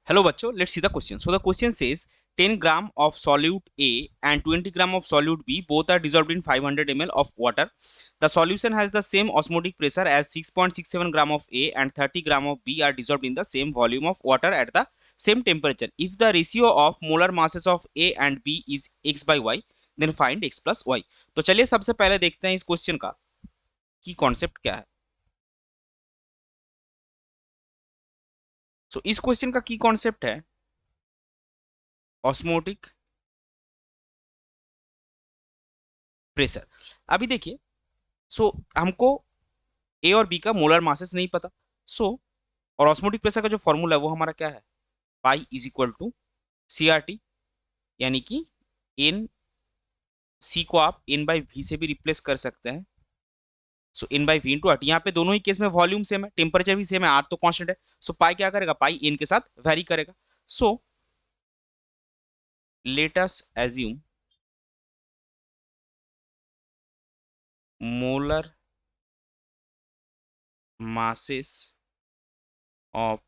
Hello bachcho, let's see the question. So the question says 10 gram of solute A and 20 gram of solute B both are dissolved in 500 ml of water. The solution has the same osmotic pressure as 6.67 gram of A and 30 gram of B are dissolved in the same volume of water at the same temperature. If the ratio of molar masses of A and B is x by y, then find x plus y. तो चलिए सबसे पहले देखते हैं इस question का की concept क्या है. सो इस क्वेश्चन का की कॉन्सेप्ट है ऑस्मोटिक प्रेशर. अभी देखिए, सो हमको ए और बी का मोलर मासेस नहीं पता. सो और ऑस्मोटिक प्रेशर का जो फॉर्मूला है वो हमारा क्या है, pi is equal to C R T, यानी कि एन, सी को आप एन बाई वी से भी रिप्लेस कर सकते हैं. So N by V into R T. यहाँ पे दोनों ही केस में वॉल्यूम सेम है, टेम्परेचर भी सेम है, आर तो कांस्टेंट है. सो पाई क्या करेगा, पाई एन के साथ वेरी करेगा. So let us assume molar masses of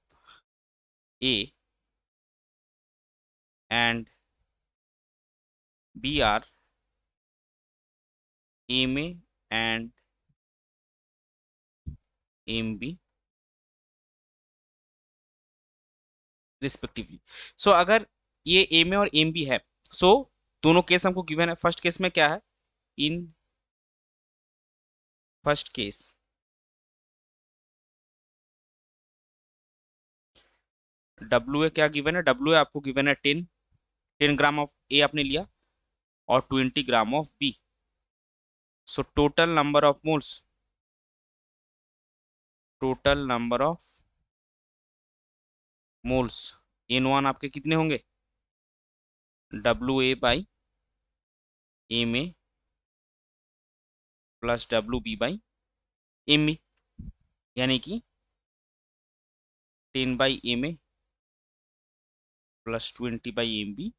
A and B are Ma and Mb respectively. So अगर ये एम ए और एम बी है, सो दोनों केस हमको गिवन है. फर्स्ट केस में क्या है, in first case W A क्या गिवन है, डब्ल्यू ए आपको गिवन है 10 ग्राम ऑफ ए आपने लिया और 20 gram of B. So total number of moles n one आपके कितने होंगे, W A by M A plus W B by M B, यानी कि 10 by M A plus 20 by M B,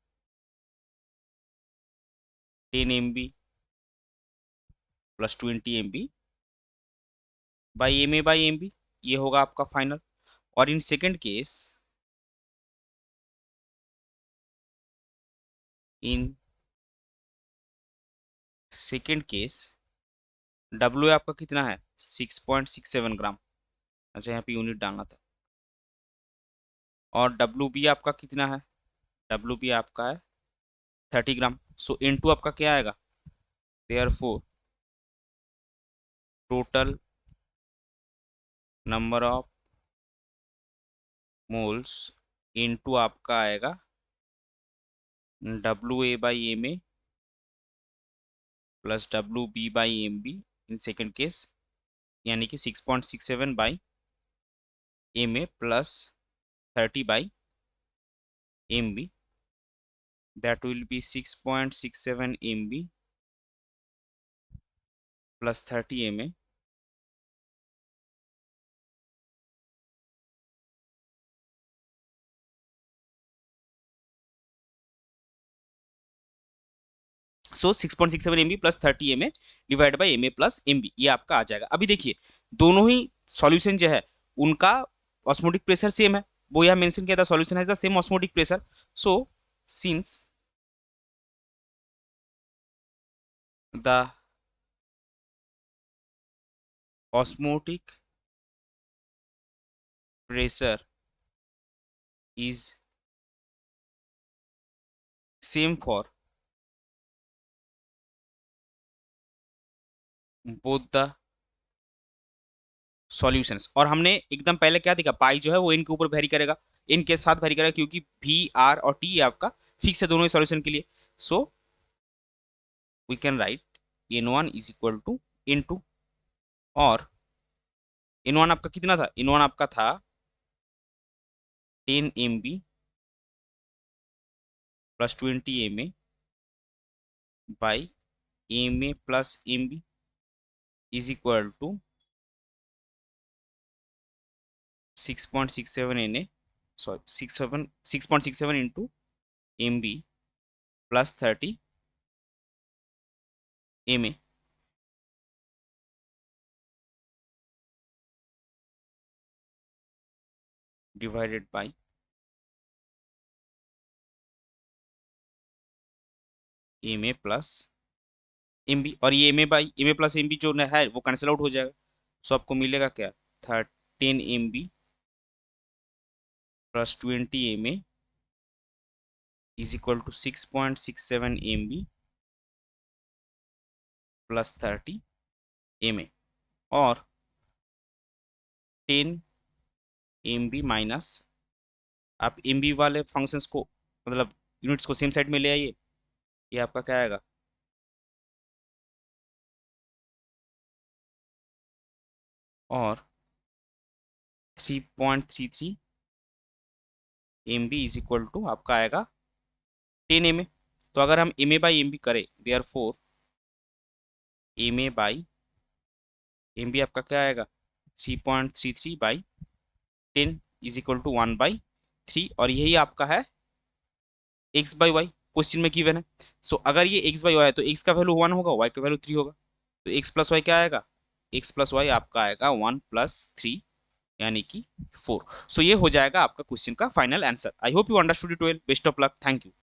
10 M B plus 20 M B by M A by M B. ये होगा आपका final. और in second case, in second case W आपका कितना है, 6.67 ग्राम. अच्छा, यहाँ पे यूनिट डालना था. और डब्ल्यू बी आपका कितना है, डब्ल्यू बी आपका है 30 ग्राम. सो इन टू आपका क्या आएगा, therefore total number of moles n two आपका आएगा W A by M A plus W B by M B in second case, यानी कि 6.67 by M A plus 30 by M B. that will be 6.67 MB plus 30 MA so 6.67 MB plus 30 MA divide by MA plus MB, ये आपका आ जाएगा. अभी देखिए, दोनों ही solution जो है उनका ऑस्मोटिक प्रेशर सेम है. वो यहाँ मेंशन किया था, solution has the same osmotic pressure. So since the osmotic pressure is same for both the solutions. और हमने एकदम पहले क्या देखा, पाई जो है वो इन के ऊपर वेरी करेगा, इन के साथ वेरी करेगा, क्योंकि वी आर और टी आपका फिक्स है दोनों ही सॉल्यूशन के लिए. So we can write n one is equal to n two, और इन वन आपका कितना था, इन वन आपका था 10 MB plus 20 MA by MA plus MB is equal to 6.67 Na, sorry 6.67 into MB plus 30 MA divided by M A plus M B, और ये M A plus M B जो है वो कैंसिल आउट हो जाएगा। सो आपको मिलेगा क्या, 13 MB plus 20 MA is equal to 6.67 MB plus 30 MA, और 10 MB माइनस, आप MB वाले फंक्शंस को, मतलब यूनिट्स को सेम साइड में ले आइए, ये आपका क्या आएगा, और 3.33 MB इज इक्वल टू आपका आएगा 10 MA। तो अगर हम MA/MB करें, देयर फोर MA/MB आपका क्या आएगा, 3.33/10 इज इक्वल टू 1/3, और यही आपका है x/y क्वेश्चन में गिवन है। सो अगर ये x/y है तो x का वैल्यू 1 होगा, y का वैल्यू 3 होगा, तो x प्लस वाई क्या आएगा, x प्लस वाई आपका आएगा 1+3, यानी कि 4। सो ये हो जाएगा आपका क्वेश्चन का final answer. I hope you understood it well. Best of luck, thank you.